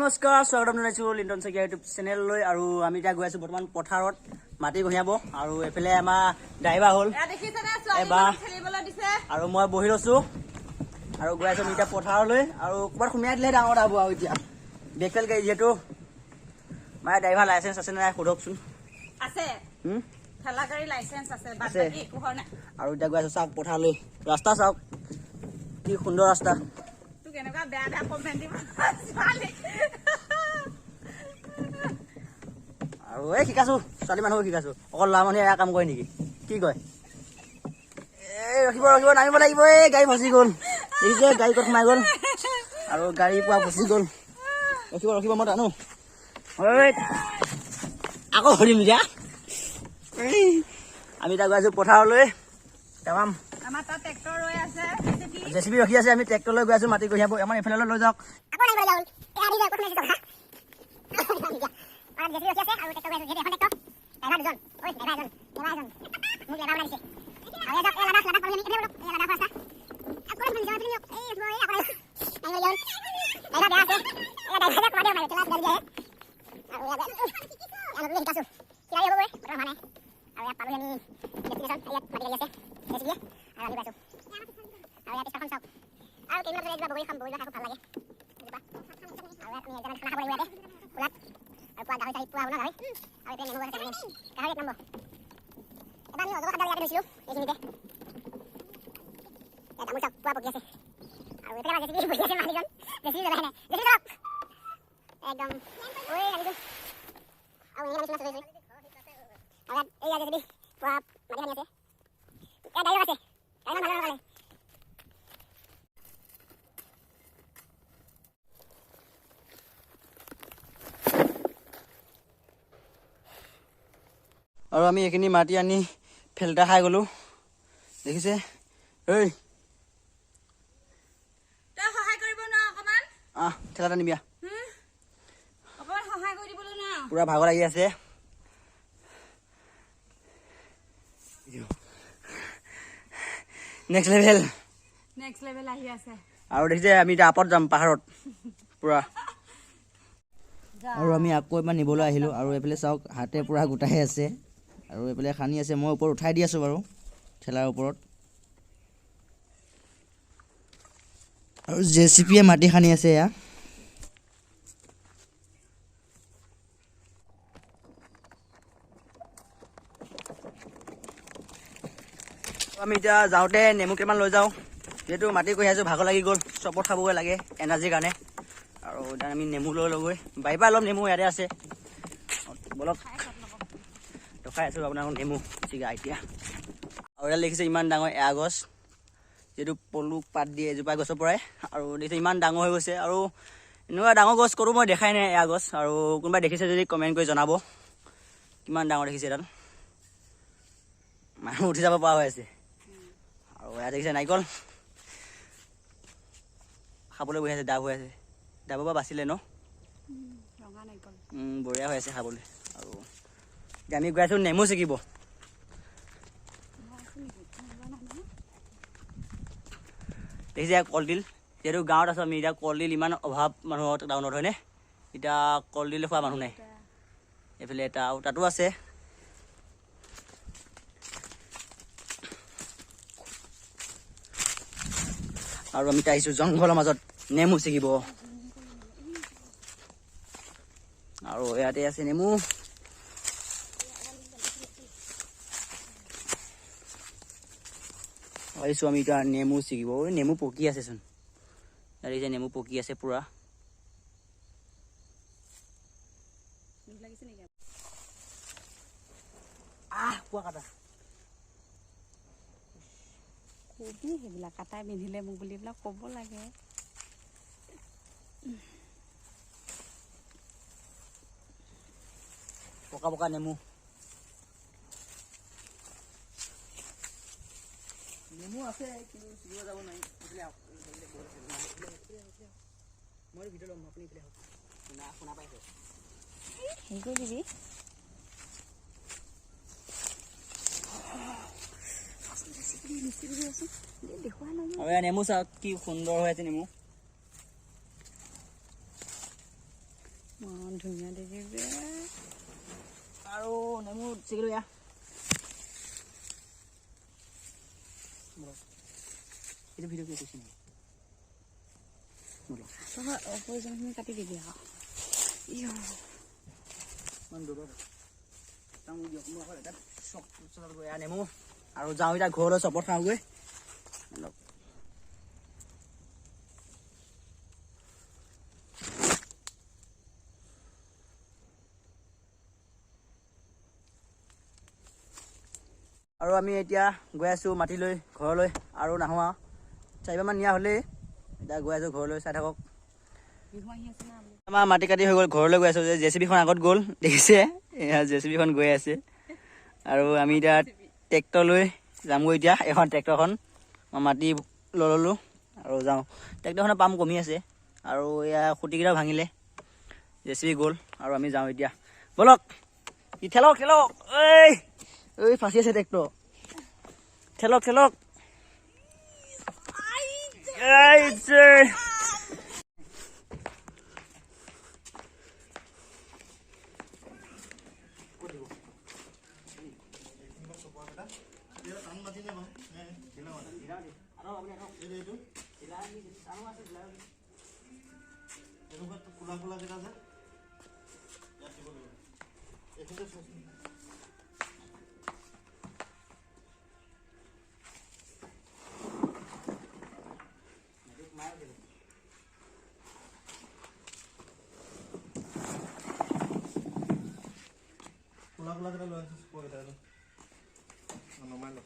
নমস্কাৰ, স্বাগতম জনাইছো লিণ্টন শইকীয়া ইউটিউব চেনেললৈ। আৰু আমি এতিয়া গৈ আছো বৰ্তমান পথাৰত মাটি কঢ়িয়াব। আৰু এফালে আমাৰ ড্ৰাইভাৰ হ'ল এবাৰ আৰু মই বহি লৈছো আৰু গৈ আছো আমি এতিয়া পথাৰলৈ। আৰু ক'ৰবাত সোমাই দিলে ডাঙৰ হ'ব। আৰু এতিয়া বেকফেল গাড়ী যিহেতু মানে ড্ৰাইভাৰ লাইচেঞ্চ আছে নাই সোধকচোন। আছে ঠেলা গাড়ী লাইসেন্স আছে আছে। বাকি একো হোৱা নাই। আৰু এতিয়া গৈ আছো চাওক পথাৰলৈ, ৰাস্তা চাওক কি সুন্দৰ ৰাস্তা। তুই কেনেকুৱা বেয়া বেয়া কমেন্ট দিব আৰু এই শিকাইছো ছোৱালী মানুহক শিকাইছো, অকল ল'ৰা মানুহে এয়া কাম কৰে নেকি? কি কয় এই ৰখিব ৰখিব নামিব লাগিব। এই গাড়ী ফচি গ'ল, দেখিছে গাড়ী ক'ত সোমাই গ'ল আৰু গাড়ী পুৰা ফচি গ'ল। ৰখিব ৰখিব মই জানো। আকৌ ধৰিম এতিয়া। আমি এতিয়া গৈ আছো পথাৰলৈ। তামাম আমাৰ তাত ট্ৰেক্টৰ ৰৈ আছে, জেচিবি ৰখি আছে। আমি ট্ৰেক্টৰলৈ গৈ আছো মাটি কঢ়িয়াব। আমাৰ এইফালে লৈ যাওক। আৰু আমি এইখিনি মাটি আনি ফিল্টাৰ খাই গলো, দেখিছে। এই তই সহায় কৰিব নোৱাৰ অকমান? ঠেলাটা নিবিয়া, অকমান সহায় কৰি দিবলৈ নোৱাৰ? পুৰা ভাগৰ লাগি আছে। নেক্সট লেভেল আহি আছে। আৰু দেখিছে আমি এতিয়া আপত যাম পাহাৰত পুৰা। আৰু আমি আকৌ এবাৰ নিবলৈ আহিলোঁ। আৰু এইফালে চাওক হাতে পুৰা গোটাই আছে আৰু এইফালে খানি আছে। মই ওপৰত উঠাই দি আছোঁ বাৰু ঠেলাৰ ওপৰত। আৰু জেচিপিয়ে মাটি খানি আছে এয়া। আমি এতিয়া যাওঁতে নেমু কেইটামান লৈ যাওঁ, যিহেতু মাটি কঢ়িয়াইছোঁ ভাগৰ লাগি গ'ল। চবত খাবগৈ লাগে এনাৰ্জিৰ কাৰণে। আৰু এতিয়া আমি নেমু লৈ ল'বগৈ। বাৰীৰ পৰা অলপ নেমু ইয়াতে আছে, বলক ৰখাই আছোঁ আপোনাৰ নেমু চিগা এতিয়া। আৰু ইয়াত দেখিছে ইমান ডাঙৰ এয়া গছ, যিহেতু পলু পাত দিয়ে এজোপা গছৰ পৰাই। আৰু দেখিছে ইমান ডাঙৰ হৈ গৈছে। আৰু এনেকুৱা ডাঙৰ গছ ক'তো মই দেখাই নাই এয়া গছ। আৰু কোনোবাই দেখিছে যদি কমেণ্ট কৰি জনাব কিমান ডাঙৰ দেখিছে এডাল। মানুহ উঠি যাব পৰা হৈ আছে। আৰু ইয়াত দেখিছে নাৰিকল খাবলৈ বহি আছে, ডাব হৈ আছে। ডাবৰ পৰা বাচিলে ন, বঢ়িয়া হৈ আছে খাবলৈ। আৰু এতিয়া আমি গৈ আছোঁ নেমু ছিগিব। দেখিছে কলডিল, যিহেতু গাঁৱত আছোঁ আমি এতিয়া, কলডিল ইমান অভাৱ মানুহৰ টাউনত হয়নে? এতিয়া কলডিল খোৱা মানুহ নাই। এইফালে এটা আৰু তাতো আছে। আৰু আমি আহিছোঁ জংঘলৰ মাজত নেমু ছিগিব। আৰু ইয়াতে আছে নেমু। আহিছোঁ আমি এতিয়া নেমু ছিগিব। নেমু পকি আছেচোন, ইয়াত নেমু পকি আছে পুৰা। পোৱা কাটা কবি সেইবিলাক কাটাই পিন্ধিলে মোক বুলি এইবিলাক ক'ব লাগে। পকা পকা নেমু। নেমু আছে কিন্তু ছিগিব যাব নোৱাৰি। মই ভিডিঅ' ল'ম, আপুনি এইফালে আহক। শুনা পাইছে হেৰি কৰি দিবি। আৰু নেমু চাওক কি সুন্দৰ হৈ আছে নেমু। ধুনীয়া দেখিছে আৰু নেমু ছিগিলোঁ এয়া এইটো ভিডিঅ' কৰি কৈছে নেকি প্ৰয়োজনখিনি কাটি দিবি আকৌ নেমু আৰু যাওঁ এতিয়া ঘৰলৈ চপত খাওঁগৈ আৰু আমি এতিয়া গৈ আছোঁ মাটিলৈ ঘৰলৈ আৰু নাহোঁ আৰু 4বাৰমান নিয়া হ'লেই এতিয়া গৈ আছোঁ ঘৰলৈ চাই থাকক আমাৰ মাটি কাটি হৈ গ'ল ঘৰলৈ গৈ আছোঁ যে JCB খন আগত গ'ল দেখিছে এয়া JCB খন গৈ আছে আৰু আমি এতিয়া ট্ৰেক্টৰ লৈ যামগৈ এতিয়া এখন ট্ৰেক্টৰখন মই মাটি লৈ ল'লোঁ আৰু যাওঁ ট্ৰেক্টৰখনৰ পাম্প কমি আছে আৰু এয়া খুঁটিকেইটাও ভাঙিলে JCB গ'ল আৰু আমি যাওঁ এতিয়া ব'লক ঠেলক ঠেলক ঐ ফাঁচি আছে tractor ঠেলক ঠেলক Pulang kita lo, sepuluh kita lo, normal lo.